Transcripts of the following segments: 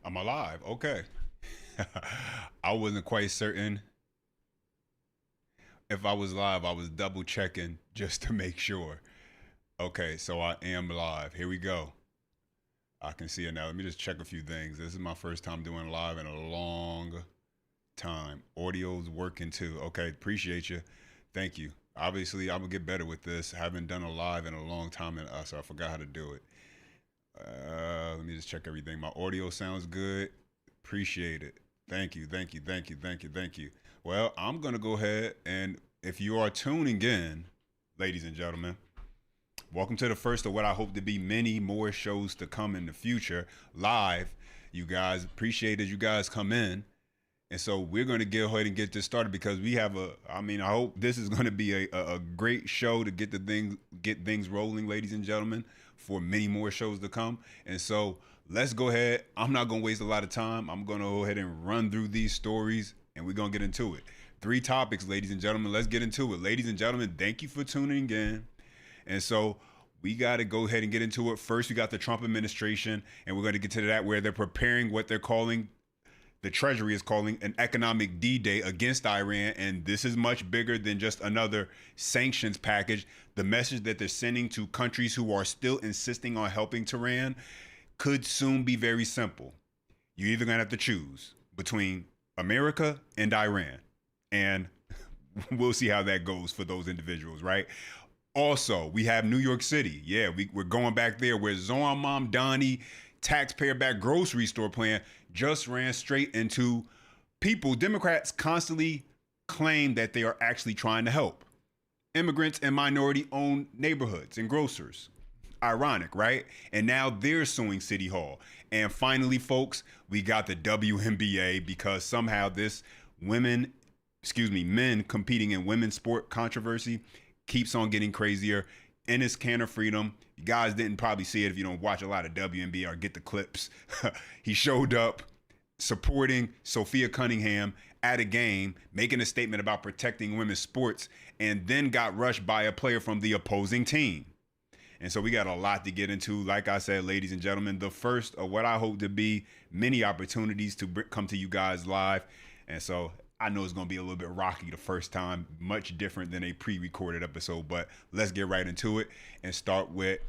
I'm alive. Okay. I wasn't quite certain if I was live. I was double checking just to make sure. Okay, so I am live. Here we go. I can see it now. Let me just check a few things. This is my first time doing live in a long time. Audio's working too. Okay, appreciate you. Thank you. Obviously, I'm gonna get better with this. I haven't done a live in a long time, and so I forgot how to do it. Let me just check everything. My audio sounds good. Appreciate it. Thank you, thank you, thank you, thank you, thank you. Well, I'm gonna go ahead and if you are tuning in, ladies and gentlemen, welcome to the first of what I hope to be many more shows to come in the future, live. You guys appreciate as you guys come in. And so we're going to go ahead and get this started because we have I hope this is going to be a great show to get things rolling, ladies and gentlemen, for many more shows to come. And so let's go ahead. I'm not going to waste a lot of time. I'm going to go ahead and run through these stories and we're going to get into it. Three topics, ladies and gentlemen. Let's get into it. Ladies and gentlemen, thank you for tuning in. And so we got to go ahead and get into it. First, we got the Trump administration, and we're going to get to that where they're preparing what they're calling the Treasury is calling an economic D-Day against Iran, and this is much bigger than just another sanctions package. The message that they're sending to countries who are still insisting on helping Tehran could soon be very simple. You're either going to have to choose between America and Iran, and we'll see how that goes for those individuals, right? Also, we have New York City. Yeah, we're going back there where Zohan Mamdani taxpayer-backed grocery store plan just ran straight into people. Democrats constantly claim that they are actually trying to help immigrants and minority-owned neighborhoods and grocers. Ironic, right? And now they're suing City Hall. And finally, folks, we got the WNBA because somehow this men competing in women's sport controversy keeps on getting crazier. Ennis Canner Freedom. You guys didn't probably see it if you don't watch a lot of WNBA or get the clips. He showed up supporting Sophia Cunningham at a game, making a statement about protecting women's sports, and then got rushed by a player from the opposing team. And so we got a lot to get into. Like I said, ladies and gentlemen, the first of what I hope to be many opportunities to come to you guys live. And so I know it's going to be a little bit rocky the first time, much different than a pre-recorded episode, but let's get right into it and start with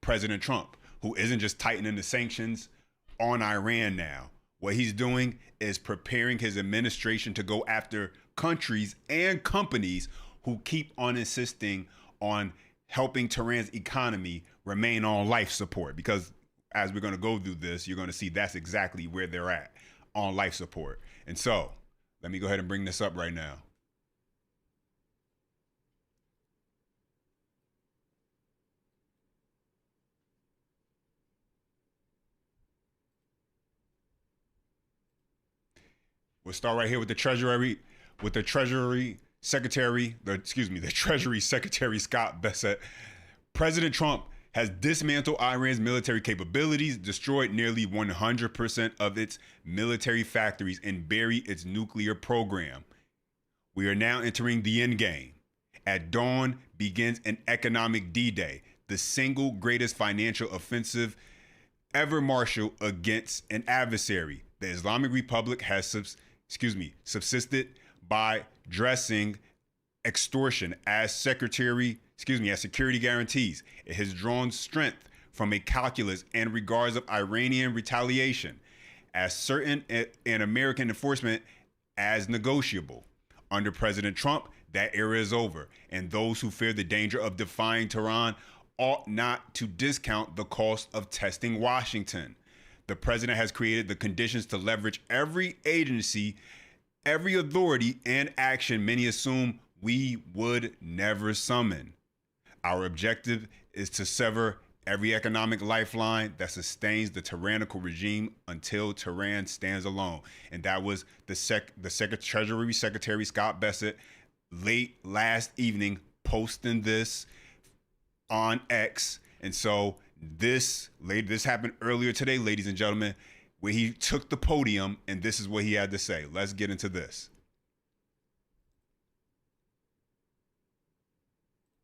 President Trump, who isn't just tightening the sanctions on Iran now. What he's doing is preparing his administration to go after countries and companies who keep on insisting on helping Tehran's economy remain on life support. Because as we're going to go through this, you're going to see that's exactly where they're at, on life support. And so let me go ahead and bring this up right now. We'll start right here with the Treasury Secretary, the Treasury Secretary Scott Bessent. President Trump has dismantled Iran's military capabilities, destroyed nearly 100% of its military factories, and buried its nuclear program. We are now entering the end game. At dawn begins an economic D-Day, the single greatest financial offensive ever marshaled against an adversary. The Islamic Republic has subsisted by dressing extortion as security guarantees. It has drawn strength from a calculus and regards of Iranian retaliation as certain and American enforcement as negotiable. Under President Trump, that era is over, and those who fear the danger of defying Tehran ought not to discount the cost of testing Washington. The president has created the conditions to leverage every agency, every authority, and action many assume we would never summon. Our objective is to sever every economic lifeline that sustains the tyrannical regime until Tehran stands alone. And that was the Treasury Secretary Scott Bessent late last evening posting this on X. And so this happened earlier today, ladies and gentlemen, where he took the podium and this is what he had to say. Let's get into this.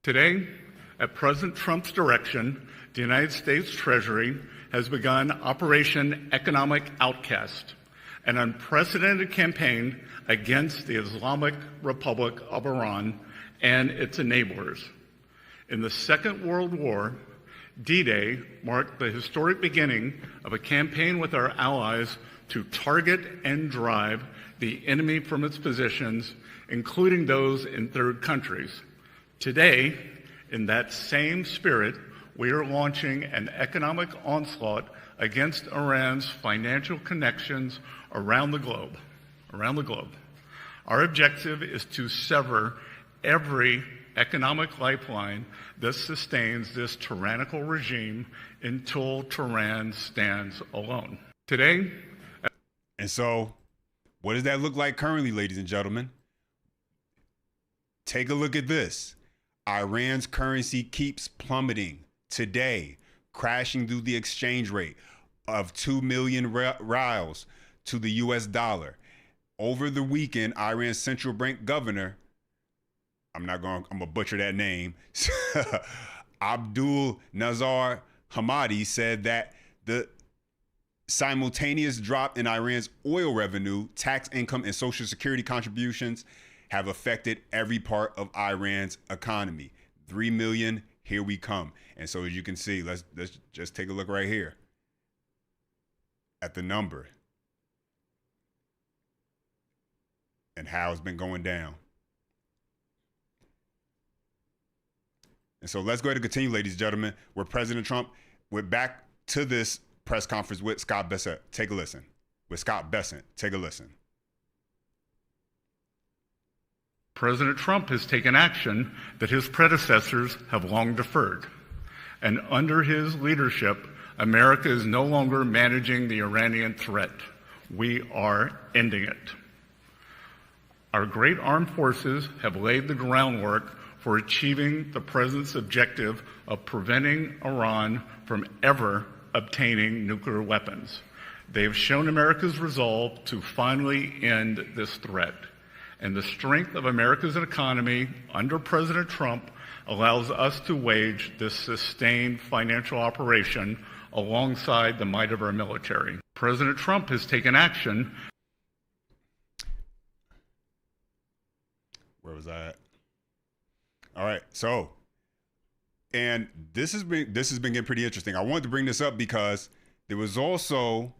Today, At President Trump's direction, the United States Treasury has begun Operation Economic Outcast, an unprecedented campaign against the Islamic Republic of Iran and its enablers. In the Second World War, D-Day marked the historic beginning of a campaign with our allies to target and drive the enemy from its positions, including those in third countries. Today, in that same spirit, we are launching an economic onslaught against Iran's financial connections around the globe. Our objective is to sever every economic lifeline that sustains this tyrannical regime until Tehran stands alone. Today, and so, what does that look like currently, ladies and gentlemen? Take a look at this. Iran's currency keeps plummeting today, crashing through the exchange rate of 2 million rials to the US dollar. Over the weekend, Iran's central bank governor, I'm gonna butcher that name, Abdul Nazar Hamadi, said that the simultaneous drop in Iran's oil revenue, tax income, and social security contributions have affected every part of Iran's economy. 3 million, here we come. And so as you can see, let's just take a look right here at the number and how it's been going down. And so let's go ahead and continue, ladies and gentlemen, where President Trump went back to this press conference with Scott Bessent. Take a listen. With Scott Bessent, take a listen. President Trump has taken action that his predecessors have long deferred. And under his leadership, America is no longer managing the Iranian threat. We are ending it. Our great armed forces have laid the groundwork for achieving the president's objective of preventing Iran from ever obtaining nuclear weapons. They have shown America's resolve to finally end this threat. And the strength of America's economy under President Trump allows us to wage this sustained financial operation alongside the might of our military. President Trump has taken action. Where was I at? All right, so, and this has been getting pretty interesting. I wanted to bring this up because there was also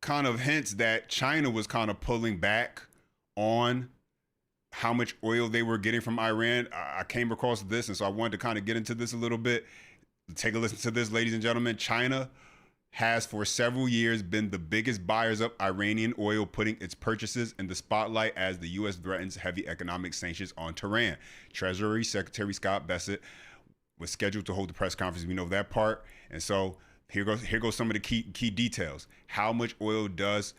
kind of hints that China was kind of pulling back on how much oil they were getting from Iran. I came across this, and so I wanted to kind of get into this a little bit. Take a listen to this, ladies and gentlemen. China has for several years been the biggest buyers of Iranian oil, putting its purchases in the spotlight as the U.S. threatens heavy economic sanctions on Tehran. Treasury Secretary Scott Bessent was scheduled to hold the press conference. We know that part. And so here goes some of the key details. How much oil does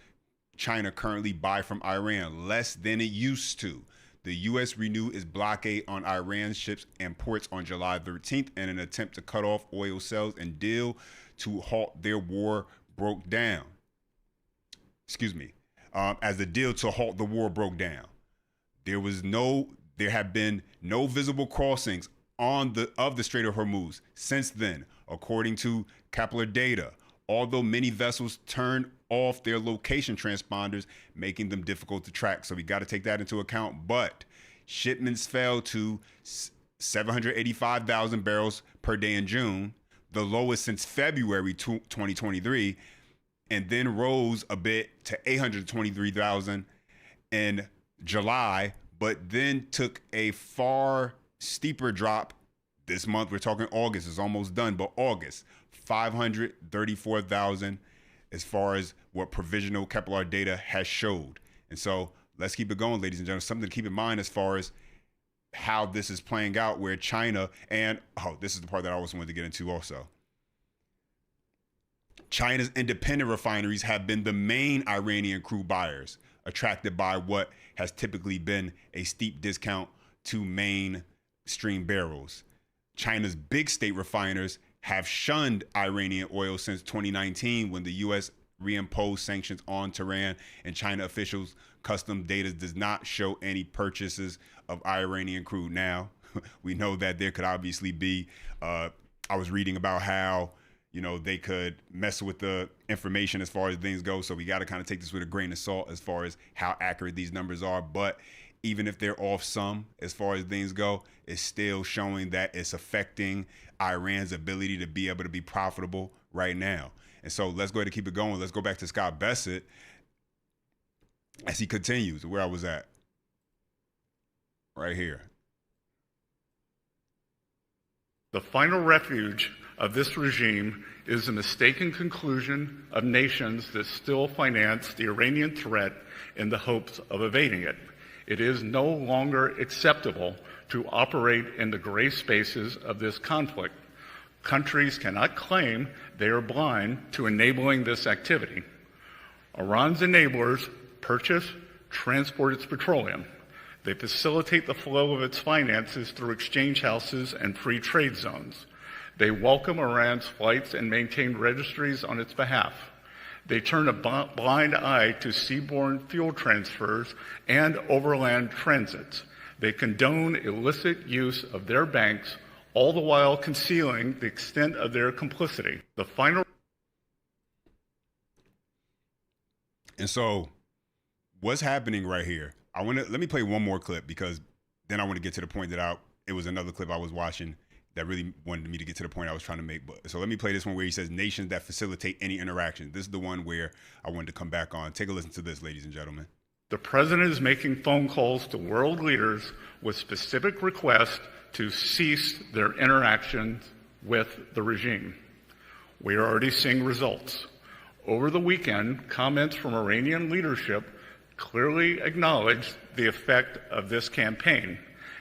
China currently buy from Iran? Less than it used to. The U.S. renewed its blockade on Iran ships and ports on July 13th in an attempt to cut off oil sales and deal to halt their war broke down. As the deal to halt the war broke down, there have been no visible crossings of the Strait of Hormuz since then, according to Kepler data. Although many vessels turned off their location transponders, making them difficult to track. So we got to take that into account. But shipments fell to 785,000 barrels per day in June, the lowest since February 2023, and then rose a bit to 823,000 in July, but then took a far steeper drop this month. We're talking August, it's almost done, but August, 534,000 as far as what provisional Kepler data has showed. And so let's keep it going, ladies and gentlemen. Something to keep in mind as far as how this is playing out, where China and, this is the part that I always wanted to get into also. China's independent refineries have been the main Iranian crude buyers, attracted by what has typically been a steep discount to mainstream barrels. China's big state refiners have shunned Iranian oil since 2019, when the U.S. reimposed sanctions on Tehran, and China officials' custom data does not show any purchases of Iranian crude. Now, We know that there could obviously be, I was reading about how, they could mess with the information as far as things go. So we got to kind of take this with a grain of salt as far as how accurate these numbers are. But even if they're off some as far as things go, it's still showing that it's affecting Iran's ability to be able to be profitable right now. And so let's go ahead and keep it going. Let's go back to Scott Bessent as he continues where I was at. Right here. The final refuge of this regime is the mistaken conclusion of nations that still finance the Iranian threat in the hopes of evading it. It is no longer acceptable to operate in the gray spaces of this conflict. Countries cannot claim they are blind to enabling this activity. Iran's enablers purchase, transport its petroleum. They facilitate the flow of its finances through exchange houses and free trade zones. They welcome Iran's flights and maintain registries on its behalf. They turn a blind eye to seaborne fuel transfers and overland transits. They condone illicit use of their banks, all the while concealing the extent of their complicity. The final. And so, what's happening right here? Let me play one more clip because then I want to get to the point that it was another clip I was watching that really wanted me to get to the point I was trying to make. So let me play this one where he says nations that facilitate any interaction. This is the one where I wanted to come back on. Take a listen to this, ladies and gentlemen. The president is making phone calls to world leaders with specific requests to cease their interactions with the regime. We are already seeing results. Over the weekend, comments from Iranian leadership clearly acknowledged the effect of this campaign,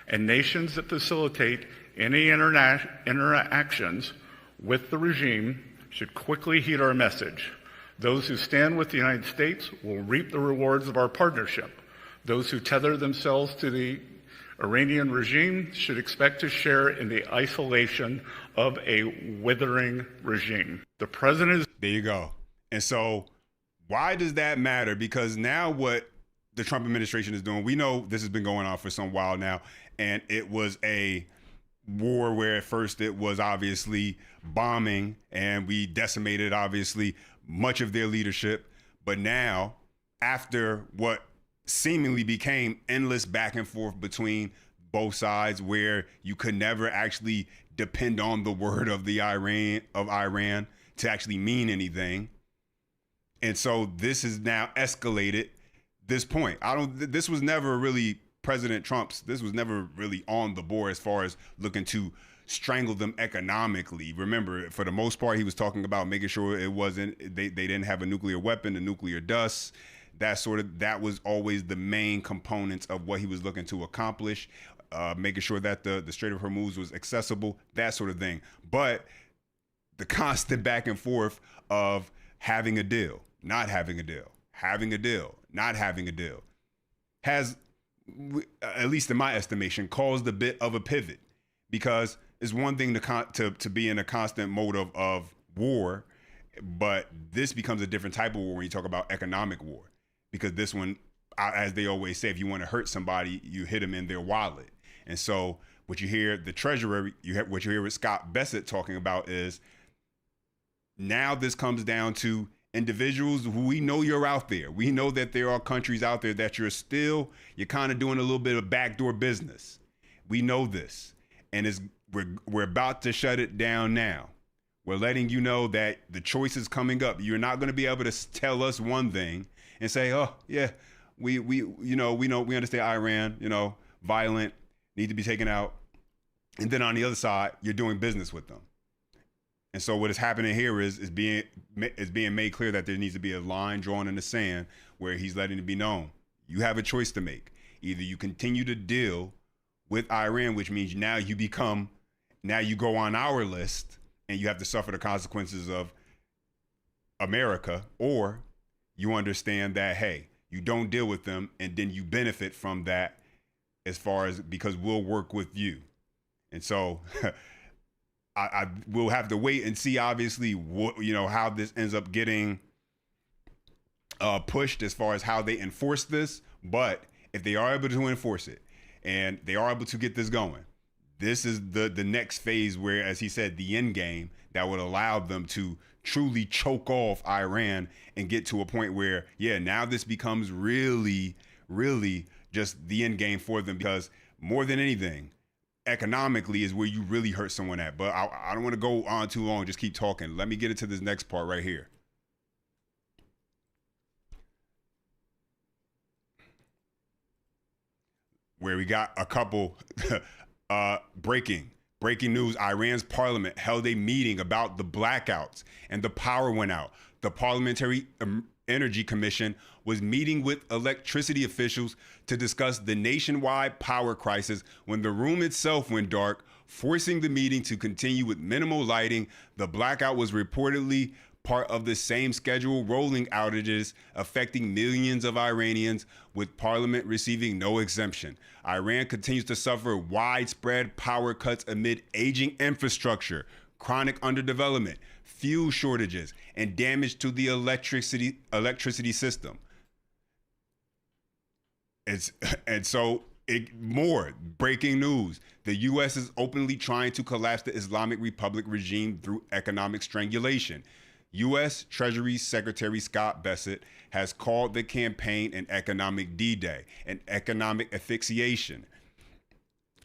and nations that facilitate any interactions with the regime should quickly heed our message. Those who stand with the United States will reap the rewards of our partnership. Those who tether themselves to the Iranian regime should expect to share in the isolation of a withering regime. The president is... There you go. And so why does that matter? Because now what the Trump administration is doing, we know this has been going on for some while now, and it was a war where at first it was obviously bombing and we decimated obviously much of their leadership. But now, after what seemingly became endless back and forth between both sides, where you could never actually depend on the word of Iran to actually mean anything. And so this has now escalated this point. This was never really President Trump's, this was never really on the board as far as looking to strangle them economically. Remember, for the most part, he was talking about making sure it wasn't, they didn't have a nuclear weapon, the nuclear dust, that was always the main components of what he was looking to accomplish, making sure that the Strait of Hormuz was accessible, that sort of thing. But the constant back and forth of having a deal, not having a deal, having a deal, not having a deal, has, at least in my estimation, caused a bit of a pivot, because it's one thing to be in a constant mode of war, but this becomes a different type of war when you talk about economic war, because this one, as they always say, if you want to hurt somebody, you hit them in their wallet. And so what you hear the treasurer, what you hear with Scott Bessent talking about is now this comes down to individuals who we know you're out there. We know that there are countries out there that you're kind of doing a little bit of backdoor business. We know this. And we're about to shut it down now. We're letting you know that the choice is coming up. You're not going to be able to tell us one thing and say, oh, yeah, we understand Iran, violent, need to be taken out. And then on the other side, you're doing business with them. And so what is happening here is being made clear that there needs to be a line drawn in the sand where he's letting it be known. You have a choice to make. Either you continue to deal with Iran, which means now you go on our list and you have to suffer the consequences of America, or you understand that, hey, you don't deal with them and then you benefit from that because we'll work with you. And so I will have to wait and see, obviously, how this ends up getting pushed as far as how they enforce this. But if they are able to enforce it and they are able to get this going, this is the next phase where, as he said, the end game that would allow them to truly choke off Iran and get to a point where, yeah, now this becomes really, really just the end game for them, because more than anything, economically is where you really hurt someone at. But I don't want to go on too long. Just keep talking. Let me get into this next part right here. Where we got a couple breaking news. Iran's parliament held a meeting about the blackouts and the power went out. The Parliamentary Energy Commission was meeting with electricity officials to discuss the nationwide power crisis when the room itself went dark, forcing the meeting to continue with minimal lighting. The blackout was reportedly part of the same scheduled rolling outages affecting millions of Iranians, with parliament receiving no exemption. Iran continues to suffer widespread power cuts amid aging infrastructure, chronic underdevelopment, fuel shortages, and damage to the electricity system. More breaking news. The U.S. is openly trying to collapse the Islamic Republic regime through economic strangulation. U.S. Treasury Secretary Scott Bessent has called the campaign an economic D-Day, an economic asphyxiation,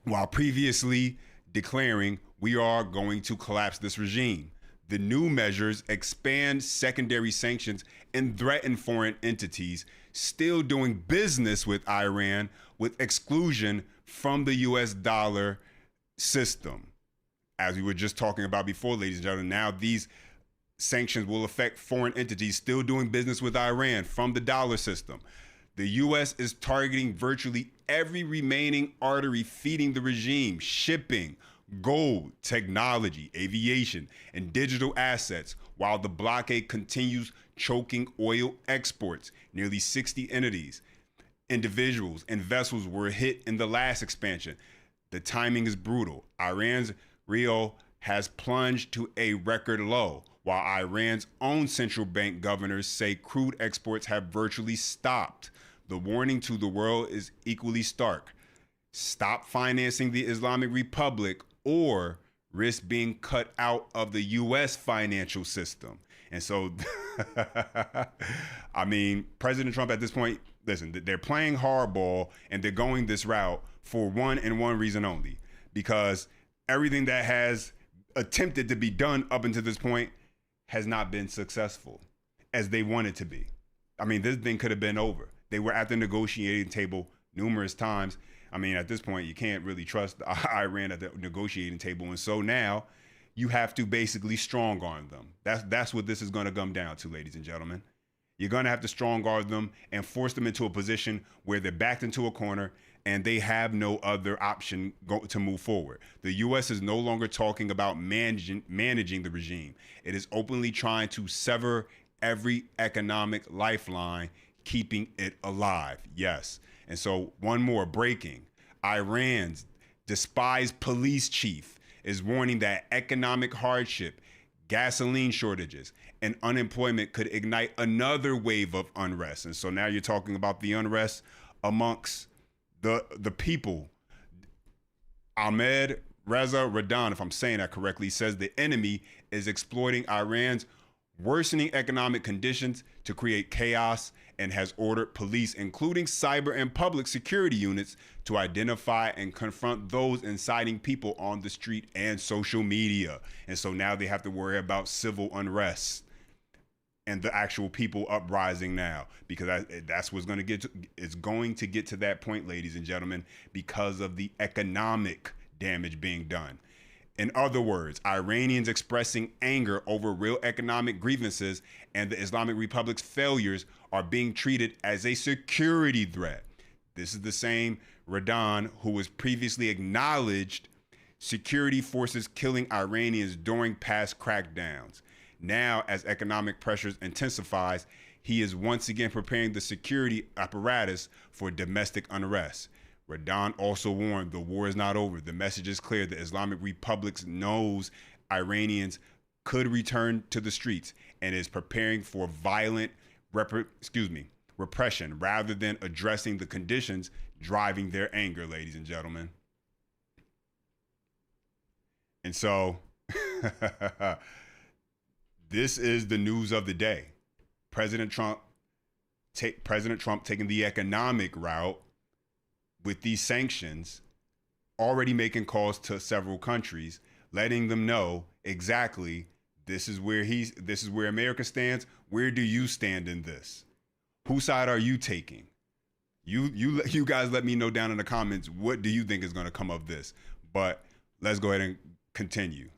while previously declaring we are going to collapse this regime. The new measures expand secondary sanctions and threaten foreign entities still doing business with Iran with exclusion from the U.S. dollar system. As we were just talking about before, ladies and gentlemen, now these sanctions will affect foreign entities still doing business with Iran from the dollar system. The U.S. is targeting virtually every remaining artery feeding the regime: shipping, gold, technology, aviation, and digital assets, while the blockade continues choking oil exports. Nearly 60 entities, individuals, and vessels were hit in the last expansion. The timing is brutal. Iran's rial has plunged to a record low, while Iran's own central bank governors say crude exports have virtually stopped. The warning to the world is equally stark: stop financing the Islamic Republic or risk being cut out of the U.S. financial system. And so, I mean, President Trump at this point, listen, they're playing hardball and they're going this route for one and one reason only, because everything that has attempted to be done up until this point has not been successful as they wanted to be. I mean, this thing could have been over. They were at the negotiating table numerous times. I mean, at this point, you can't really trust Iran at the negotiating table. And so now you have to basically strong arm them. That's what this is going to come down to, ladies and gentlemen. You're going to have to strong arm them and force them into a position where they're backed into a corner and they have no other option to move forward. The U.S. is no longer talking about managing the regime. It is openly trying to sever every economic lifeline, keeping it alive. Yes. And so one more breaking. Iran's despised police chief is warning that economic hardship, gasoline shortages, and unemployment could ignite another wave of unrest. And so now you're talking about the unrest amongst the people. Ahmed Reza Radan, if I'm saying that correctly, says the enemy is exploiting Iran's worsening economic conditions to create chaos and has ordered police, including cyber and public security units, to identify and confront those inciting people on the street and social media. And so now they have to worry about civil unrest and the actual people uprising now, because that's what's going to get to, it's going to get to that point, ladies and gentlemen, because of the economic damage being done. In other words, Iranians expressing anger over real economic grievances and the Islamic Republic's failures are being treated as a security threat. This is the same Radan who was previously acknowledged security forces killing Iranians during past crackdowns. Now, as economic pressures intensifies, he is once again preparing the security apparatus for domestic unrest. Radan also warned the war is not over. The message is clear. The Islamic Republic knows Iranians could return to the streets and is preparing for violent repression rather than addressing the conditions driving their anger, ladies and gentlemen. And so this is the news of the day. President Trump taking the economic route with these sanctions, already making calls to several countries, letting them know exactly this is where America stands. Where do you stand in this? Whose side are you taking? You guys let me know down in the comments, what do you think is going to come of this? But let's go ahead and continue.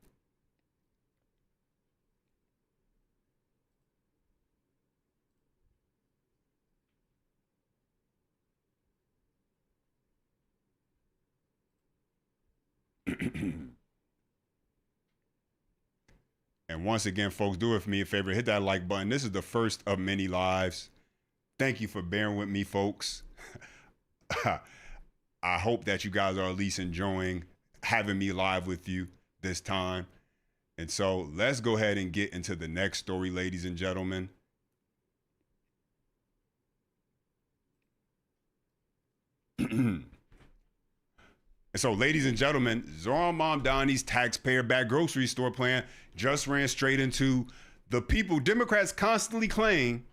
And once again, folks, do it for me a favor, hit that like button. This is the first of many lives. Thank you for bearing with me, folks. I hope that you guys are at least enjoying having me live with you this time. And so let's go ahead and get into the next story, ladies and gentlemen. So, ladies and gentlemen, Zohran Mamdani's taxpayer-backed grocery store plan just ran straight into the people Democrats constantly claim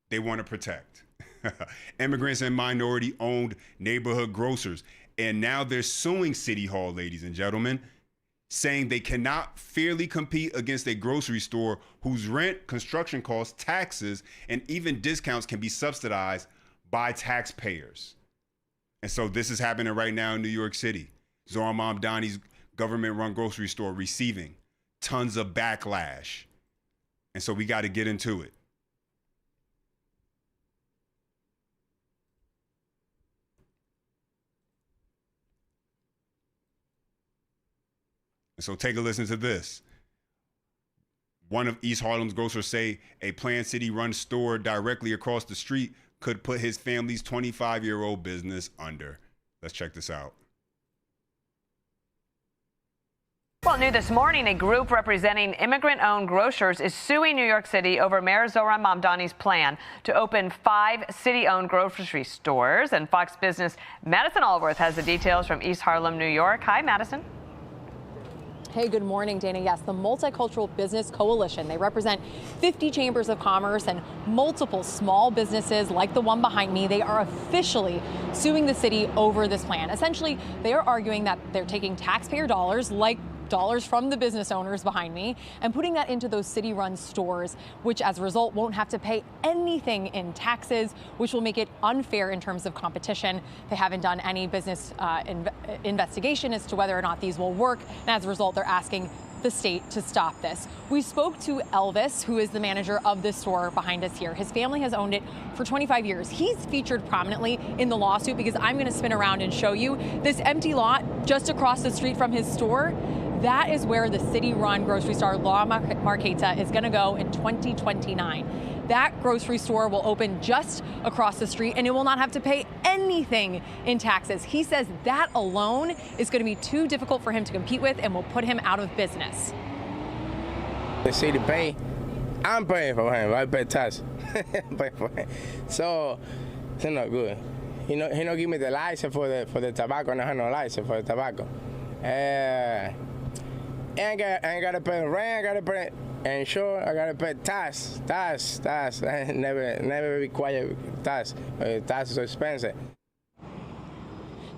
they want to protect. Immigrants and minority-owned neighborhood grocers. And now they're suing City Hall, ladies and gentlemen, saying they cannot fairly compete against a grocery store whose rent, construction costs, taxes, and even discounts can be subsidized by taxpayers. And so this is happening right now in New York City. Zohran Mamdani's government-run grocery store receiving tons of backlash. And so we got to get into it. And so take a listen to this. One of East Harlem's grocers say a planned city-run store directly across the street could put his family's 25-year-old business under. Let's check this out. Well, new this morning, a group representing immigrant-owned grocers is suing New York City over Mayor Zohran Mamdani's plan to open 5 city-owned grocery stores. And Fox Business' Madison Allworth has the details from East Harlem, New York. Hi, Madison. Hey, good morning, Dana. Yes, the Multicultural Business Coalition. They represent 50 chambers of commerce and multiple small businesses like the one behind me. They are officially suing the city over this plan. Essentially, they are arguing that they're taking taxpayer dollars, like dollars from the business owners behind me, and putting that into those city-run stores, which as a result won't have to pay anything in taxes, which will make it unfair in terms of competition. They haven't done any business investigation as to whether or not these will work, and as a result, they're asking the state to stop this. We spoke to Elvis, who is the manager of this store behind us here. His family has owned it for 25 years. He's featured prominently in the lawsuit because I'm going to spin around and show you this empty lot just across the street from his store. That is where the city-run grocery store La Marqueta is going to go in 2029. That grocery store will open just across the street, and it will not have to pay anything in taxes. He says that alone is going to be too difficult for him to compete with and will put him out of business. The city pay, I'm paying for him. I pay tax. Pay for him. So it's not good. He no give me the license for the tobacco. And I have no license for the tobacco. I ain't got to pay rent. I got to pay insurance. I got to pay tax. Never require tax. Tax is so expensive.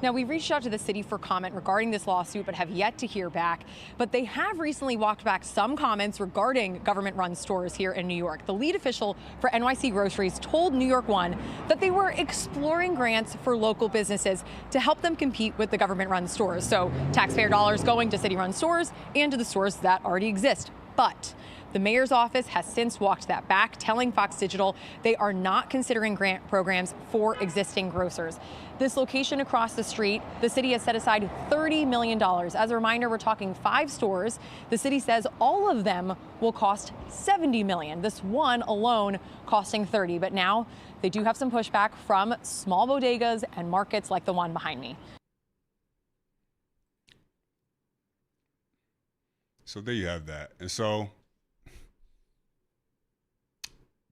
Now, we reached out to the city for comment regarding this lawsuit, but have yet to hear back. But they have recently walked back some comments regarding government-run stores here in New York. The lead official for NYC Groceries told New York One that they were exploring grants for local businesses to help them compete with the government-run stores. So taxpayer dollars going to city-run stores and to the stores that already exist. But the mayor's office has since walked that back, telling Fox Digital they are not considering grant programs for existing grocers. This location across the street, the city has set aside $30 million. As a reminder, we're talking 5 stores. The city says all of them will cost $70 million. This one alone costing $30. But now they do have some pushback from small bodegas and markets like the one behind me. So there you have that. And so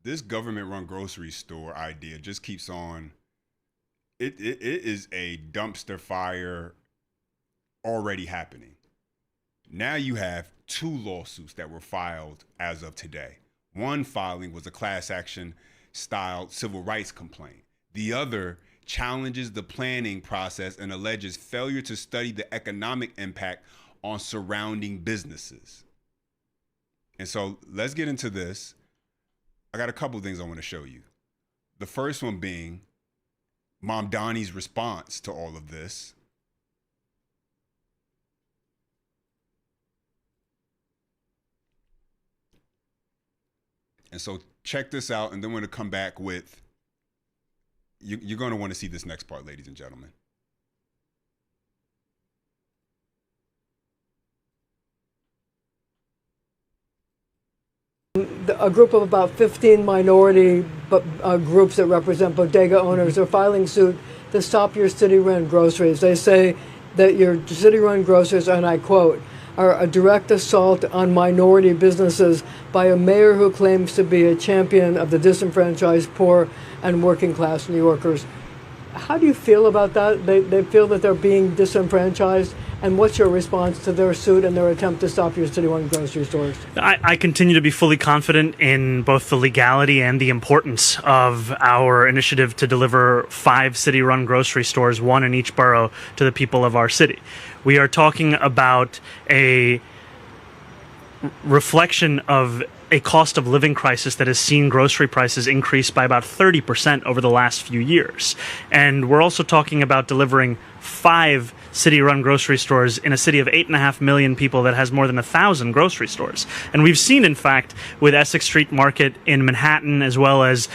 this government-run grocery store idea just keeps on. It is a dumpster fire already happening. Now you have 2 lawsuits that were filed as of today. One filing was a class action style civil rights complaint. The other challenges the planning process and alleges failure to study the economic impact on surrounding businesses. And so let's get into this. I got a couple of things I want to show you. The first one being Mamdani's response to all of this. And so check this out, and then we're going to come back with, you're going to want to see this next part, ladies and gentlemen. A group of about 15 minority groups that represent bodega owners are filing suit to stop your city-run groceries. They say that your city-run groceries, and I quote, are a direct assault on minority businesses by a mayor who claims to be a champion of the disenfranchised, poor, and working-class New Yorkers. How do you feel about that? They feel that they're being disenfranchised, and what's your response to their suit and their attempt to stop your city-run grocery stores? I continue to be fully confident in both the legality and the importance of our initiative to deliver 5 city-run grocery stores, 1 in each borough, to the people of our city. We are talking about a reflection of a cost of living crisis that has seen grocery prices increase by about 30% over the last few years. And we're also talking about delivering 5 city-run grocery stores in a city of 8.5 million people that has more than 1,000 grocery stores. And we've seen, in fact, with Essex Street Market in Manhattan, as well as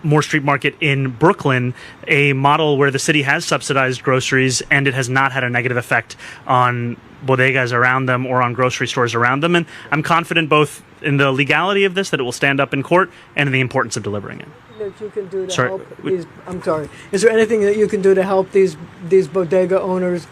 Moore Street Market in Brooklyn, a model where the city has subsidized groceries and it has not had a negative effect on bodegas around them or on grocery stores around them. And I'm confident both in the legality of this, that it will stand up in court, and in the importance of delivering it. That you can do to help these, I'm sorry. Is there anything that you can do to help these bodega owners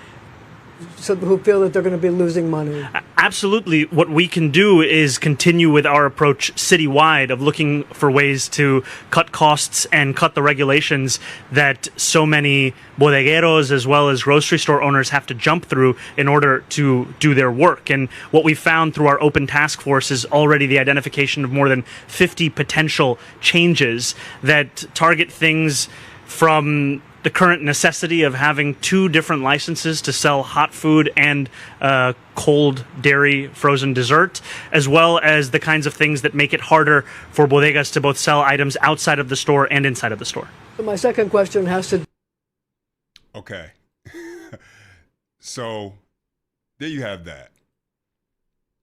who feel that they're going to be losing money? Absolutely. What we can do is continue with our approach citywide of looking for ways to cut costs and cut the regulations that so many bodegueros as well as grocery store owners have to jump through in order to do their work. And what we found through our open task force is already the identification of more than 50 potential changes that target things from the current necessity of having 2 different licenses to sell hot food and cold dairy frozen dessert, as well as the kinds of things that make it harder for bodegas to both sell items outside of the store and inside of the store. So my second question has to... Okay. So there you have that.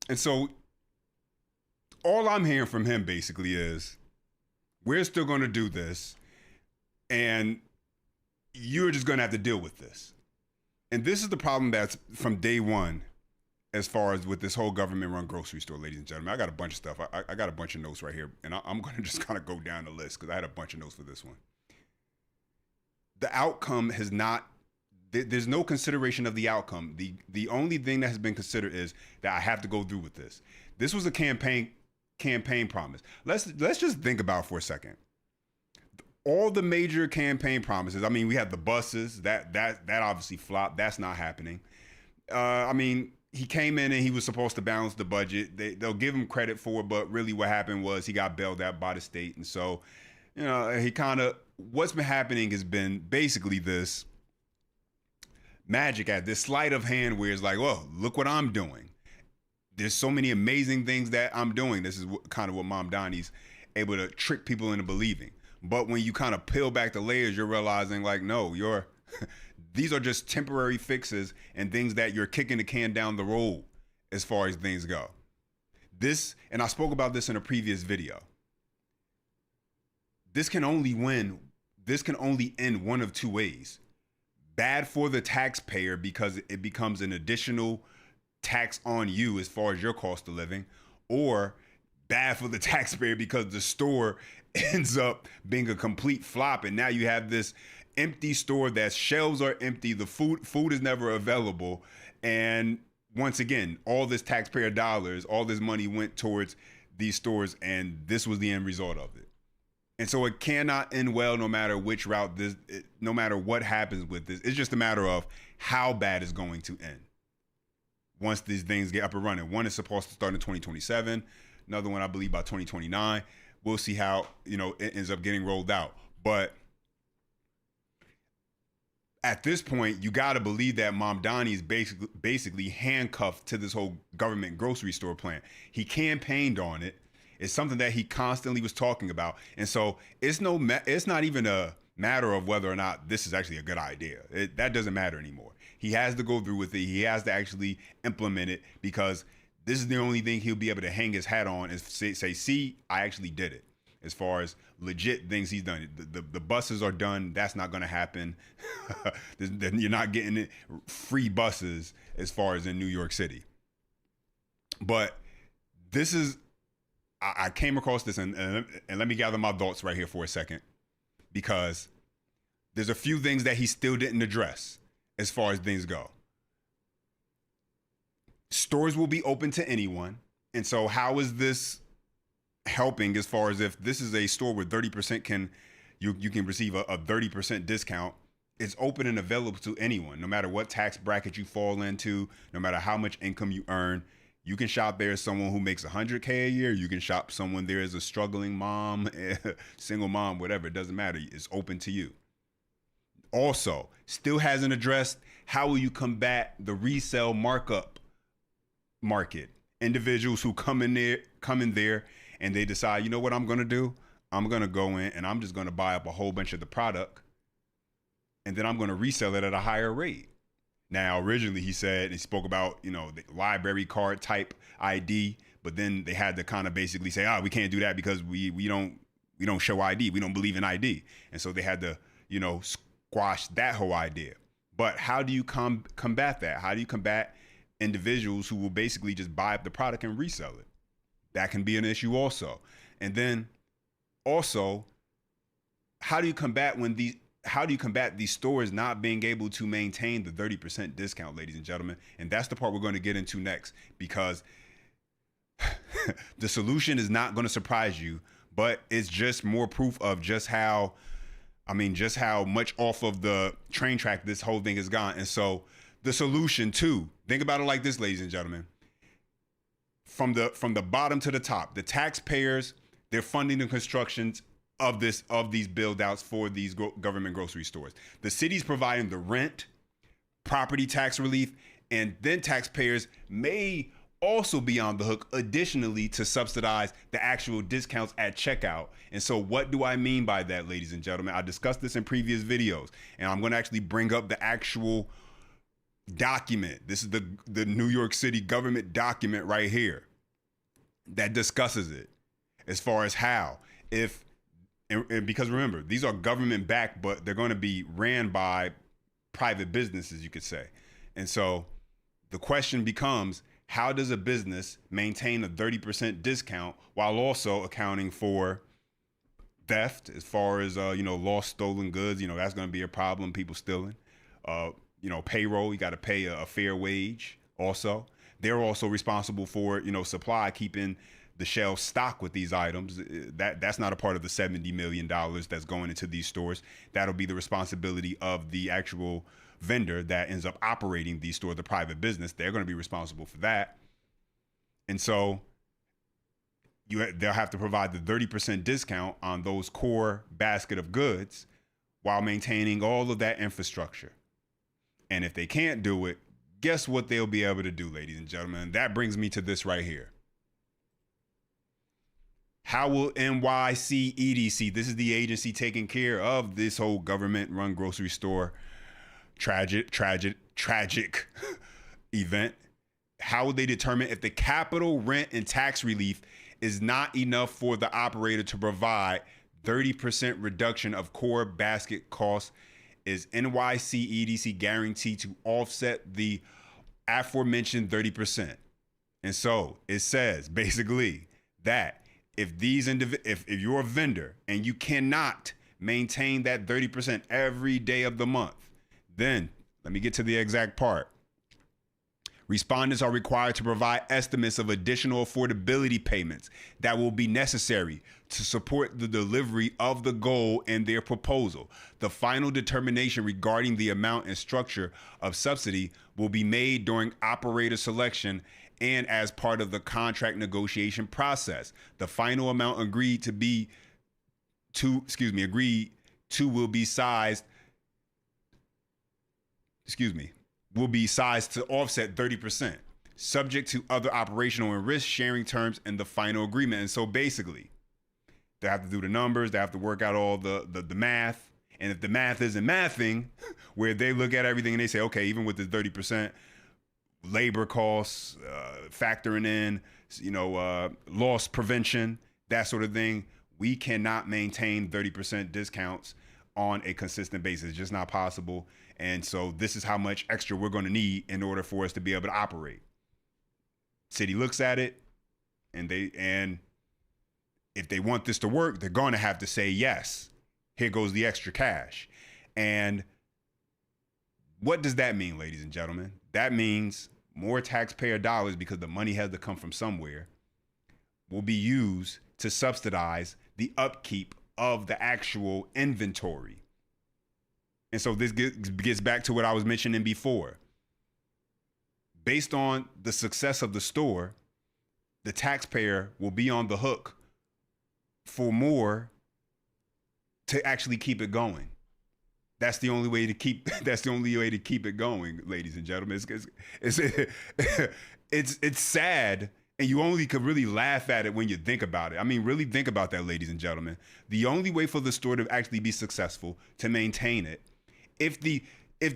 And so all I'm hearing from him basically is, we're still going to do this, and you're just going to have to deal with this. And this is the problem that's from day one, as far as with this whole government-run grocery store, ladies and gentlemen. I got a bunch of stuff. I got a bunch of notes right here, and I'm going to just kind of go down the list because I had a bunch of notes for this one. The outcome has not, there's no consideration of the outcome. The only thing that has been considered is that I have to go through with this. This was a campaign promise. Let's just think about it for a second. All the major campaign promises. I mean, we had the buses. That obviously flopped. That's not happening. I mean, he came in and he was supposed to balance the budget. They'll give him credit for it, but really what happened was he got bailed out by the state. And so, you know, he kind of, what's been happening has been basically this magic, at this sleight of hand where it's like, well, look what I'm doing. There's so many amazing things that I'm doing. This is kind of what Mamdani's able to trick people into believing. But when you kind of peel back the layers, you're realizing like, no, these are just temporary fixes and things that you're kicking the can down the road as far as things go. This, and I spoke about this in a previous video. This can only end one of 2 ways. Bad for the taxpayer because it becomes an additional tax on you as far as your cost of living, or bad for the taxpayer because the store ends up being a complete flop, and now you have this empty store that shelves are empty, the food is never available, and once again, all this taxpayer dollars, all this money went towards these stores, and this was the end result of it. And so it cannot end well no matter which route no matter what happens with this. It's just a matter of how bad it's going to end. once these things get up and running. One is supposed to start in 2027. Another one, I believe, by 2029. We'll see how, it ends up getting rolled out. But at this point, you got to believe that Mamdani is basically handcuffed to this whole government grocery store plan. He campaigned on it. It's something that he constantly was talking about. And so it's not even a matter of whether or not this is actually a good idea. That doesn't matter anymore. He has to go through with it. He has to actually implement it, because this is the only thing he'll be able to hang his hat on, is say, see, I actually did it. As far as legit things he's done, the buses are done. That's not going to happen. You're not getting it, free buses as far as in New York City. But this is, I came across this, and let me gather my thoughts right here for a second, because there's a few things that he still didn't address as far as things go. Stores will be open to anyone. And so how is this helping, as far as if this is a store where 30% you can receive a 30% discount? It's open and available to anyone, no matter what tax bracket you fall into, no matter how much income you earn. You can shop there as someone who makes $100K a year. You can shop someone there as a struggling mom, single mom, whatever. It doesn't matter. It's open to you. Also, still hasn't addressed how will you combat the resale markup market. Individuals who come in there and they decide, you know what I'm going to do? I'm going to go in and I'm just going to buy up a whole bunch of the product, and then I'm going to resell it at a higher rate. Now, originally he spoke about, the library card type ID, but then they had to kind of basically say, we can't do that because we don't show ID. We don't believe in ID. And so they had to, squash that whole idea. But how do you combat that? How do you combat individuals who will basically just buy up the product and resell it? That can be an issue also. And then also, how do you combat these stores not being able to maintain the 30% discount, ladies and gentlemen? And that's the part we're going to get into next, because the solution is not going to surprise you, but it's just more proof of just how much off of the train track this whole thing has gone. And so the solution too, think about it like this, ladies and gentlemen, from the bottom to the top, the taxpayers, they're funding the constructions of these build outs for these government grocery stores. The city's providing the rent, property tax relief, and then taxpayers may also be on the hook additionally to subsidize the actual discounts at checkout. And so what do I mean by that, ladies and gentlemen? I discussed this in previous videos, and I'm going to actually bring up the actual document. This is the New York City government document right here that discusses it, as far as how, because remember, these are government backed, but they're going to be ran by private businesses, you could say. And so the question becomes, how does a business maintain a 30% discount while also accounting for theft, as far as, lost, stolen goods? That's going to be a problem, people stealing. Payroll, you got to pay a fair wage also. They're also responsible for, supply, keeping the shelves stocked with these items. That's not a part of the $70 million that's going into these stores. That'll be the responsibility of the actual vendor that ends up operating these stores, the private business. They're going to be responsible for that. And so they'll have to provide the 30% discount on those core basket of goods while maintaining all of that infrastructure. And if they can't do it, guess what they'll be able to do, ladies and gentlemen? That brings me to this right here. How will NYC EDC, this is the agency taking care of this whole government-run grocery store tragic event, how will they determine if the capital rent and tax relief is not enough for the operator to provide 30% reduction of core basket costs? Is NYC EDC guaranteed to offset the aforementioned 30%? And so it says basically that if you're a vendor and you cannot maintain that 30% every day of the month, then let me get to the exact part. Respondents are required to provide estimates of additional affordability payments that will be necessary to support the delivery of the goal in their proposal. The final determination regarding the amount and structure of subsidy will be made during operator selection and as part of the contract negotiation process. The final amount agreed to will be sized to offset 30%, subject to other operational and risk sharing terms in the final agreement. And so basically, they have to do the numbers, they have to work out all the math. And if the math isn't mathing, where they look at everything and they say, okay, even with the 30%, labor costs, factoring in, loss prevention, that sort of thing, we cannot maintain 30% discounts on a consistent basis. It's just not possible. And so this is how much extra we're going to need in order for us to be able to operate. City looks at it, and if they want this to work, they're going to have to say, yes, here goes the extra cash. And what does that mean, ladies and gentlemen? That means more taxpayer dollars, because the money has to come from somewhere, will be used to subsidize the upkeep of the actual inventory. And so this gets back to what I was mentioning before. Based on the success of the store, the taxpayer will be on the hook for more to actually keep it going. That's the only way to keep it going, ladies and gentlemen. It's sad, and you only could really laugh at it when you think about it. I mean, really think about that, ladies and gentlemen. The only way for the store to actually be successful, to maintain it, if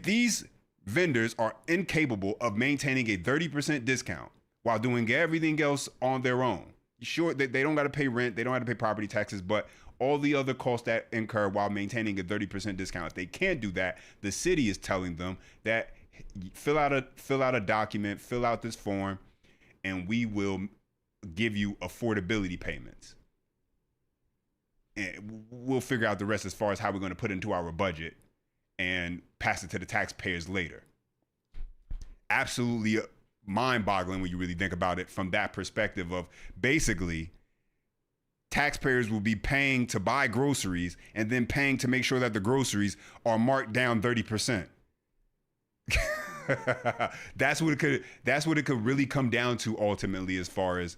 these vendors are incapable of maintaining a 30% discount while doing everything else on their own, sure, they don't got to pay rent, they don't have to pay property taxes, but all the other costs that incur while maintaining a 30% discount, if they can't do that, the city is telling them that fill out a document, fill out this form, and we will give you affordability payments. And we'll figure out the rest as far as how we're going to put it into our budget and pass it to the taxpayers later. Absolutely mind-boggling when you really think about it from that perspective of basically taxpayers will be paying to buy groceries and then paying to make sure that the groceries are marked down 30%. That's what it could really come down to ultimately, as far as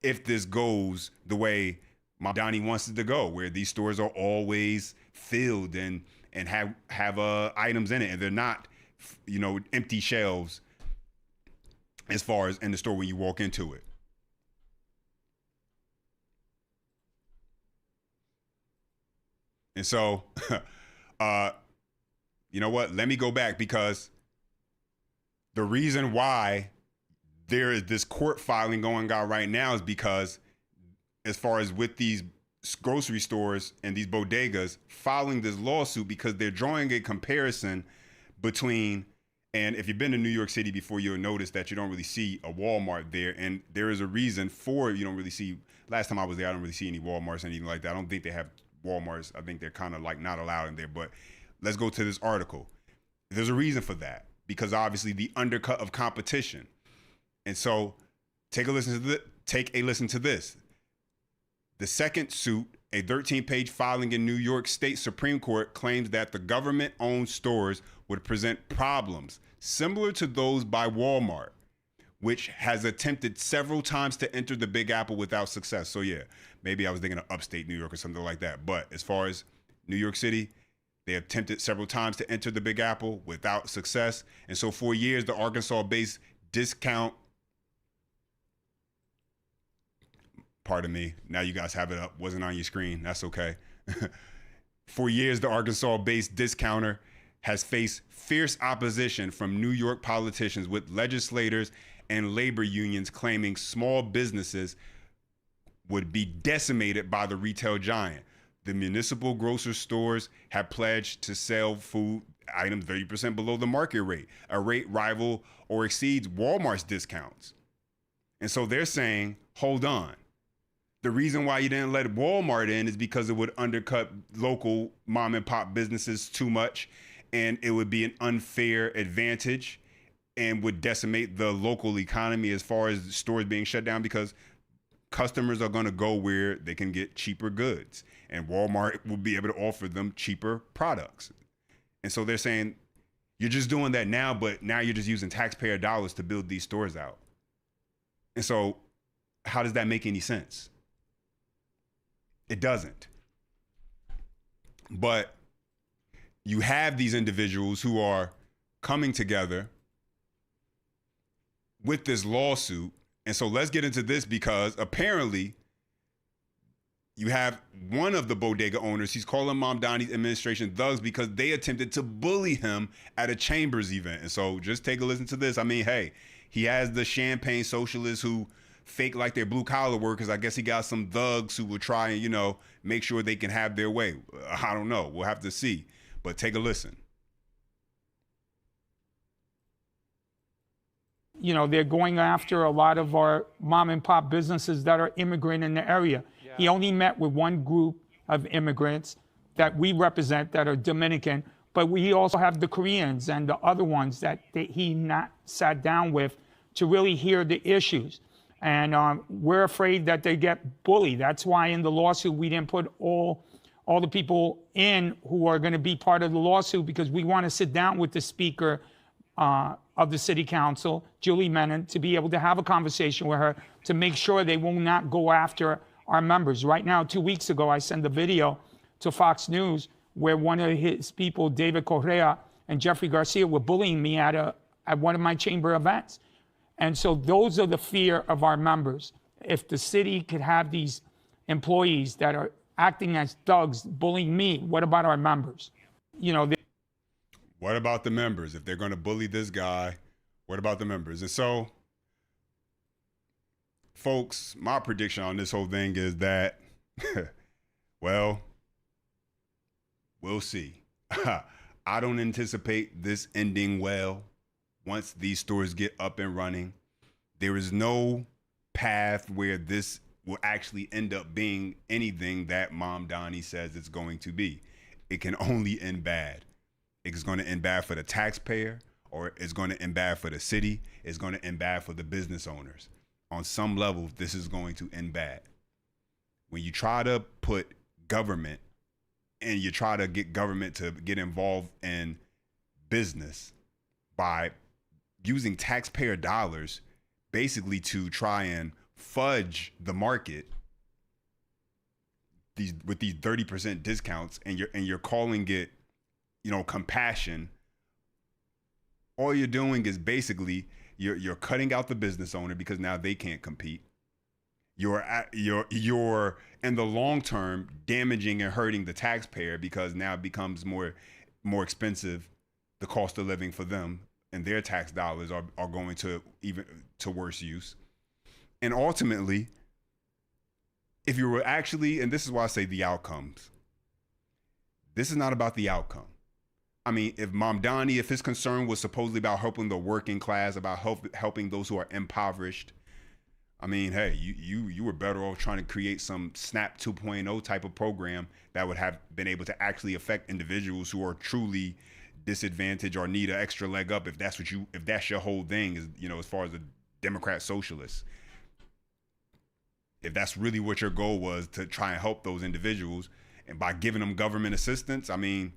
if this goes the way Mamdani wants it to go, where these stores are always filled and have items in it, and they're not, empty shelves as far as in the store when you walk into it. And so, you know what? Let me go back, because the reason why there is this court filing going on right now is because, as far as with these grocery stores and these bodegas filing this lawsuit, because they're drawing a comparison between, and if you've been to New York City before, you'll notice that you don't really see a Walmart there. And there is a reason for, you don't really see, last time I was there, I don't really see any Walmarts or anything like that. I don't think they have Walmarts. I think they're kind of like not allowed in there. But let's go to this article. There's a reason for that, because obviously the undercut of competition. And so take a listen to this. The second suit, a 13-page filing in New York State Supreme Court, claims that the government-owned stores would present problems similar to those by Walmart, which has attempted several times to enter the Big Apple without success. So yeah, maybe I was thinking of upstate New York or something like that. But as far as New York City, they attempted several times to enter the Big Apple without success. And so for years, the Arkansas-based discount, pardon me, now you guys have it up, wasn't on your screen, that's okay. For years, the Arkansas-based discounter has faced fierce opposition from New York politicians, with legislators and labor unions claiming small businesses would be decimated by the retail giant. The municipal grocery stores have pledged to sell food items 30% below the market rate, a rate rival or exceeds Walmart's discounts. And so they're saying, hold on. The reason why you didn't let Walmart in is because it would undercut local mom and pop businesses too much, and it would be an unfair advantage. and would decimate the local economy as far as stores being shut down, because customers are going to go where they can get cheaper goods, and Walmart will be able to offer them cheaper products. And so they're saying, you're just doing that now, but now you're just using taxpayer dollars to build these stores out. And so how does that make any sense? It doesn't. But you have these individuals who are coming together with this lawsuit. And so let's get into this, because apparently you have one of the bodega owners, he's calling Mamdani's administration thugs because they attempted to bully him at a Chambers event. And so just take a listen to this. I mean, hey, he has the champagne socialists who fake like they're blue collar workers. I guess he got some thugs who will try and, make sure they can have their way. I don't know. We'll have to see. But take a listen. They're going after a lot of our mom and pop businesses that are immigrant in the area. Yeah. He only met with one group of immigrants that we represent that are Dominican, but we also have the Koreans and the other ones that he not sat down with to really hear the issues. And we're afraid that they get bullied. That's why in the lawsuit, we didn't put all the people in who are going to be part of the lawsuit, because we want to sit down with the speaker of the city council, Julie Menon, to be able to have a conversation with her to make sure they will not go after our members. Right now, 2 weeks ago, I sent a video to Fox News where one of his people, David Correa and Jeffrey Garcia, were bullying me at one of my chamber events. And so those are the fear of our members. If the city could have these employees that are acting as thugs bullying me, what about our members? What about the members? If they're going to bully this guy, what about the members? And so, folks, my prediction on this whole thing is that, well, we'll see. I don't anticipate this ending well once these stores get up and running. There is no path where this will actually end up being anything that Mamdani says it's going to be. It can only end bad. It's going to end bad for the taxpayer, or it's going to end bad for the city. It's going to end bad for the business owners. On some level, this is going to end bad. When you try to put government and you try to get government to get involved in business by using taxpayer dollars basically to try and fudge the market with these 30% discounts, and you're calling it, compassion, all you're doing is basically you're cutting out the business owner, because now they can't compete. You're in the long term damaging and hurting the taxpayer, because now it becomes more expensive, the cost of living for them, and their tax dollars are going to even to worse use. And ultimately, if you were actually, and this is why I say the outcomes, this is not about the outcome. I mean, if Mamdani, if his concern was supposedly about helping the working class, about helping those who are impoverished, I mean, hey, you were better off trying to create some SNAP 2.0 type of program that would have been able to actually affect individuals who are truly disadvantaged or need an extra leg up, if that's your whole thing, is, as far as the Democrat socialists. If that's really what your goal was, to try and help those individuals, and by giving them government assistance, I mean,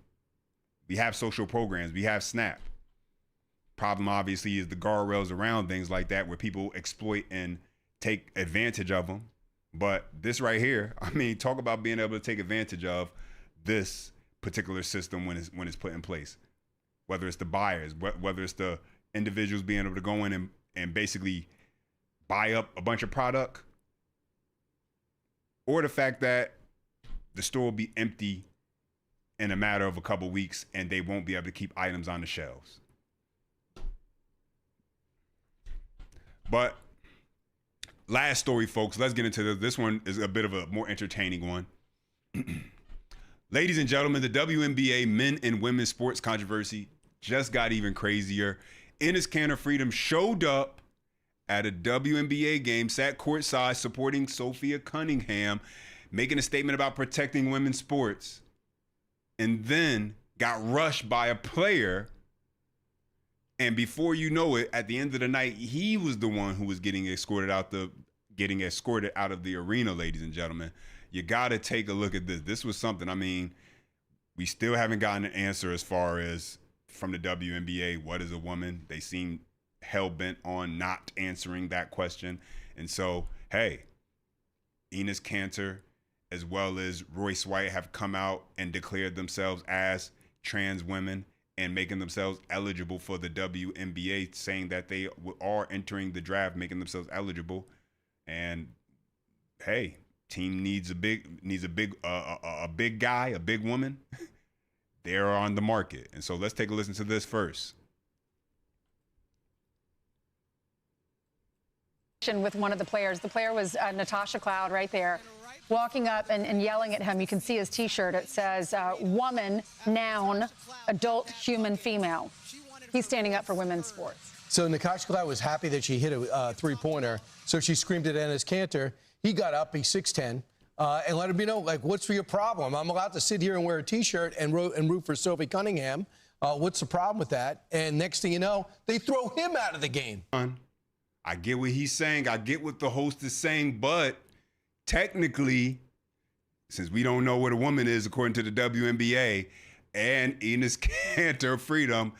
we have social programs, we have SNAP. Problem obviously is the guardrails around things like that, where people exploit and take advantage of them. But this right here, I mean, talk about being able to take advantage of this particular system when it's put in place. Whether it's the buyers, whether it's the individuals being able to go in and basically buy up a bunch of product, or the fact that the store will be empty in a matter of a couple weeks and they won't be able to keep items on the shelves. But last story, folks, let's get into this. This one is a bit of a more entertaining one. Ladies and gentlemen, the WNBA men and women's sports controversy just got even crazier. Enes Kanter Freedom showed up at a WNBA game, sat courtside supporting Sophia Cunningham, making a statement about protecting women's sports, and then got rushed by a player And before you know it, at the end of the night, he was the one who was getting escorted out of the arena, ladies and gentlemen. You got to take a look at this. This was something, I mean, we still haven't gotten an answer as far as from the WNBA, what is a woman? They seem hell-bent on not answering that question. And so, hey, Enes Kanter as well as Royce White have come out and declared themselves as trans women and making themselves eligible for the WNBA, saying that they are entering the draft, making themselves eligible. And hey, team needs a big guy, a big woman. They're on the market. And so let's take a listen to this first. With one of the players. The player was Natasha Cloud right there, walking up and yelling at him. You can see his T-shirt. It says, woman, noun, adult, human, female. He's standing up for women's sports. So Natasha Cloud was happy that she hit a three-pointer, so she screamed at Enes Kanter. He got up, he's 6'10", and let him know, like, what's your problem? I'm allowed to sit here and wear a T-shirt and root for Sophie Cunningham. What's the problem with that? And next thing you know, they throw him out of the game. I get what he's saying. I get what the host is saying, but technically, since we don't know what a woman is according to the WNBA, and Enes Kanter Freedom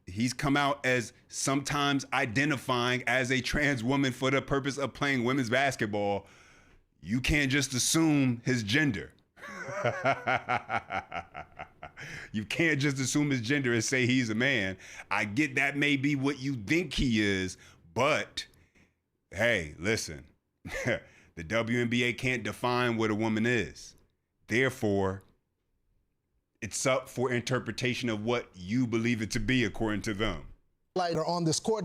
he's come out as sometimes identifying as a trans woman for the purpose of playing women's basketball, you can't just assume his gender. You can't just assume his gender and say he's a man. I get that may be what you think he is, but hey, listen, the WNBA can't define what a woman is. Therefore, it's up for interpretation of what you believe it to be according to them. Later on this court,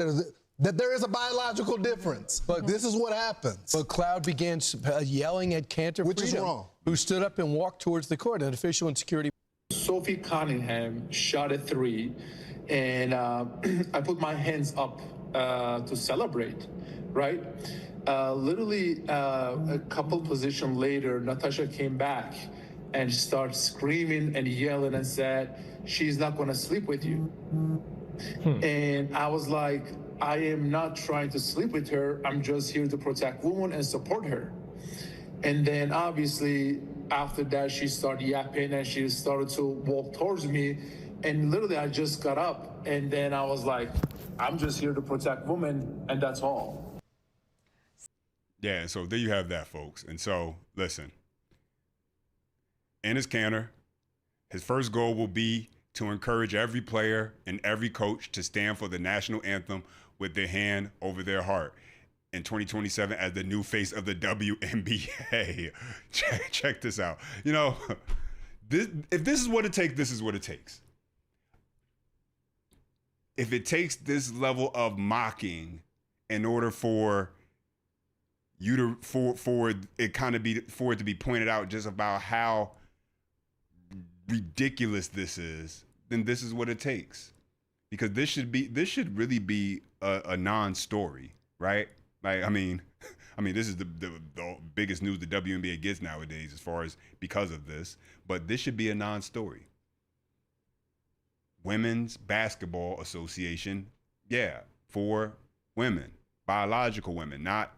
that there is a biological difference, but this is what happens. But Cloud began yelling at Kanter Which Freedom, is wrong. who stood up and walked towards the court. An official in security. Sophie Cunningham shot a three, and I put my hands up to celebrate, right? Literally a couple positions later, Natasha came back and started screaming and yelling and said, she's not going to sleep with you. And I was like, I am not trying to sleep with her. I'm just here to protect women and support her. And then obviously after that, she started yapping and she started to walk towards me. And literally I just got up and then I was like, I'm just here to protect women, and that's all. Yeah, so there you have that, folks. And so, listen, Enes Kanter, his first goal will be to encourage every player and every coach to stand for the national anthem with their hand over their heart in 2027 as the new face of the WNBA. Check this out. You know, if this is what it takes, this is what it takes. If it takes this level of mocking in order for you to for it to be pointed out just about how ridiculous this is, then this is what it takes. Because this should really be a non-story, right? Like, I mean, this is the biggest news the WNBA gets nowadays as far as because of this, but this should be a non-story. Women's Basketball Association, yeah, for women, biological women, not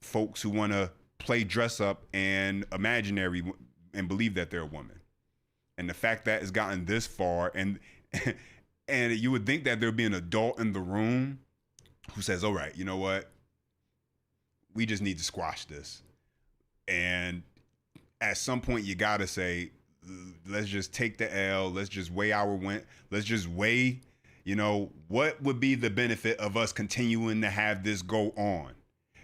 folks who want to play dress up and imaginary and believe that they're a woman. And the fact that it's gotten this far, and you would think that there'd be an adult in the room who says, all right, you know what? We just need to squash this. And at some point you got to say, let's just take the L. Let's just weigh let's just weigh, you know, what would be the benefit of us continuing to have this go on?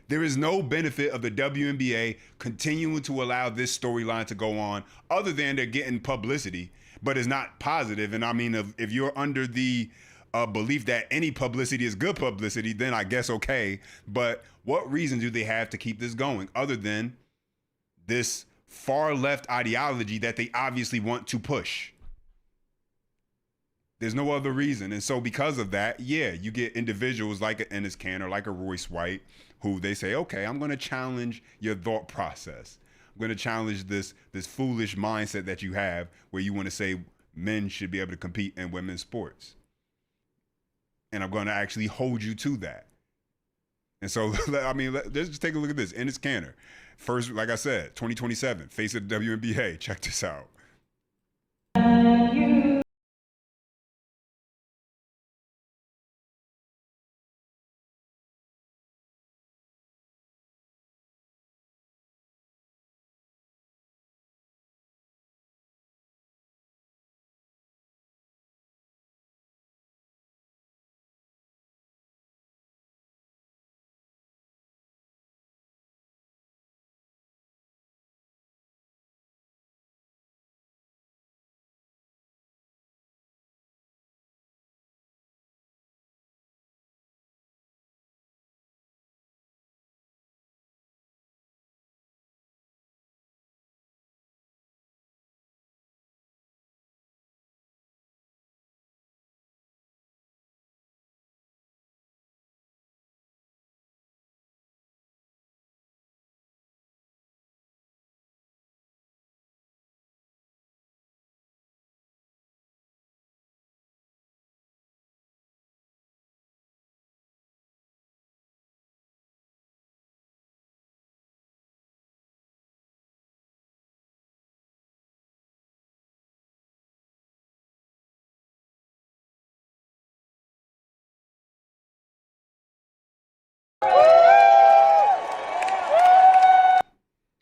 There is no benefit of the WNBA continuing to allow this storyline to go on other than they're getting publicity, but it's not positive. And I mean, if you're under the belief that any publicity is good publicity, then I guess okay. But what reason do they have to keep this going other than this far left ideology that they obviously want to push? There's no other reason. And so because of that, yeah, you get individuals like an Enes Kanter, like a Royce White, who they say, okay, I'm going to challenge your thought process. I'm going to challenge this foolish mindset that you have where you want to say men should be able to compete in women's sports. and I'm going to actually hold you to that. And so, I mean, let's just take a look at this. Enes Kanter, first, like I said, 2027, face of the WNBA. Check this out.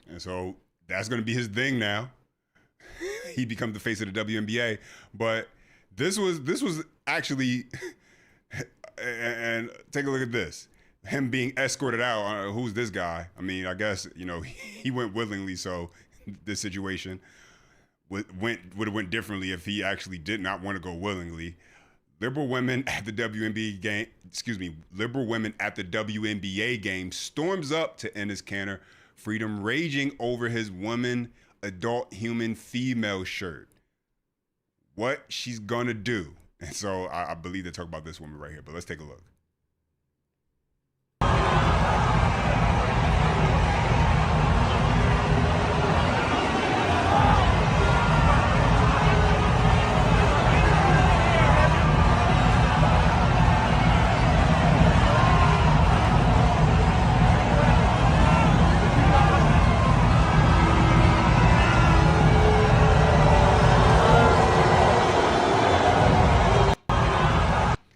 And so that's going to be his thing now. He becomes the face of the WNBA. But this was actually, and take a look at this. Him being escorted out. Who's this guy? I mean, I guess, he went willingly. So this situation would have went differently if he actually did not want to go willingly. Liberal women at the WNBA game storms up to Enes Kanter, Freedom raging over his woman, adult human female shirt. What she's gonna do. And so I believe they talk about this woman right here, but let's take a look.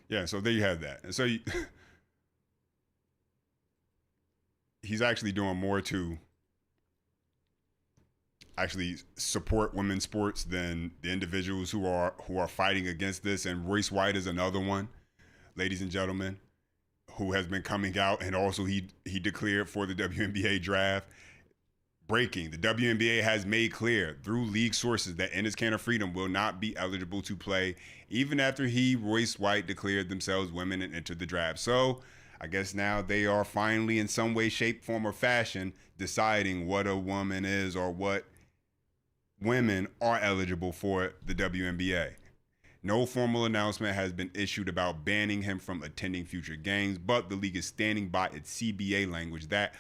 Yeah, so there you have that. And so he's actually doing more to actually support women's sports than the individuals who are fighting against this. And Royce White is another one, ladies and gentlemen, who has been coming out, and also he declared for the WNBA draft. Breaking, the WNBA has made clear through league sources that Enes Kanter Freedom will not be eligible to play even after Royce White declared themselves women and entered the draft. So I guess now they are finally in some way, shape, form, or fashion deciding what a woman is or what women are eligible for the WNBA. No formal announcement has been issued about banning him from attending future games, but the league is standing by its CBA language that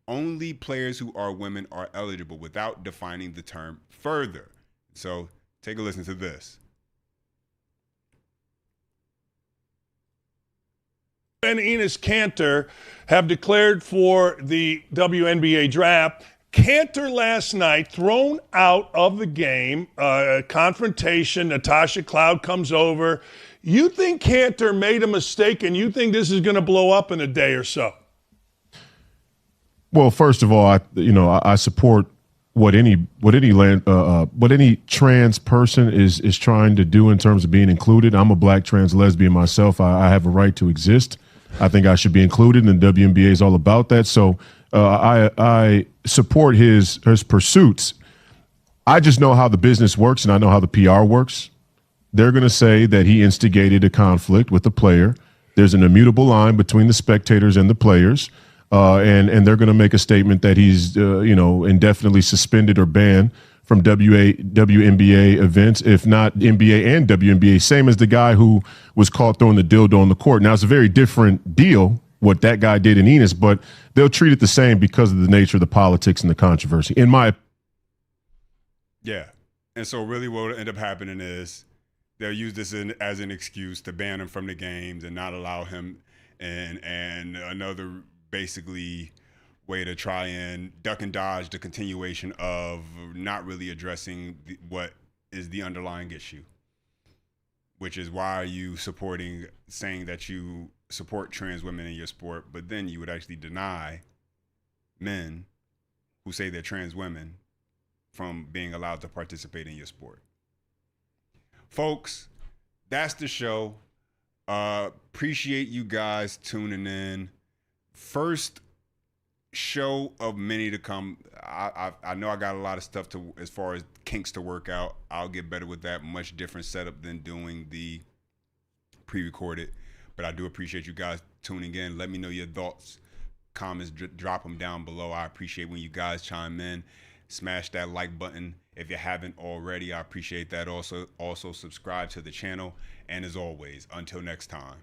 only players who are women are eligible without defining the term further. So take a listen to this. And Enes Kanter have declared for the WNBA draft. Kanter last night thrown out of the game, confrontation. Natasha Cloud comes over. You think Kanter made a mistake, and you think this is going to blow up in a day or so? Well, first of all, I support what any trans person is trying to do in terms of being included. I'm a black trans lesbian myself. I have a right to exist. I think I should be included, and the WNBA is all about that. So I support his pursuits. I just know how the business works, and I know how the PR works. They're going to say that he instigated a conflict with the player. There's an immutable line between the spectators and the players. And they're going to make a statement that he's, indefinitely suspended or banned from WNBA events, if not NBA and WNBA, same as the guy who was caught throwing the dildo on the court. Now, it's a very different deal, what that guy did in Enes, but they'll treat it the same because of the nature of the politics and the controversy, in my opinion. Yeah. And so really what will end up happening is they'll use this as an excuse to ban him from the games and not allow him, and another basically way to try and duck and dodge the continuation of not really addressing what is the underlying issue, which is why are you saying that you support trans women in your sport, but then you would actually deny men who say they're trans women from being allowed to participate in your sport. Folks, that's the show. Appreciate you guys tuning in. First show of many to come. I know I got a lot of stuff to, as far as kinks to work out. I'll get better with that. Much different setup than doing the pre-recorded. But I do appreciate you guys tuning in. Let me know your thoughts. Comments, drop them down below. I appreciate when you guys chime in. Smash that like button if you haven't already. I appreciate that. Also subscribe to the channel. And as always, until next time.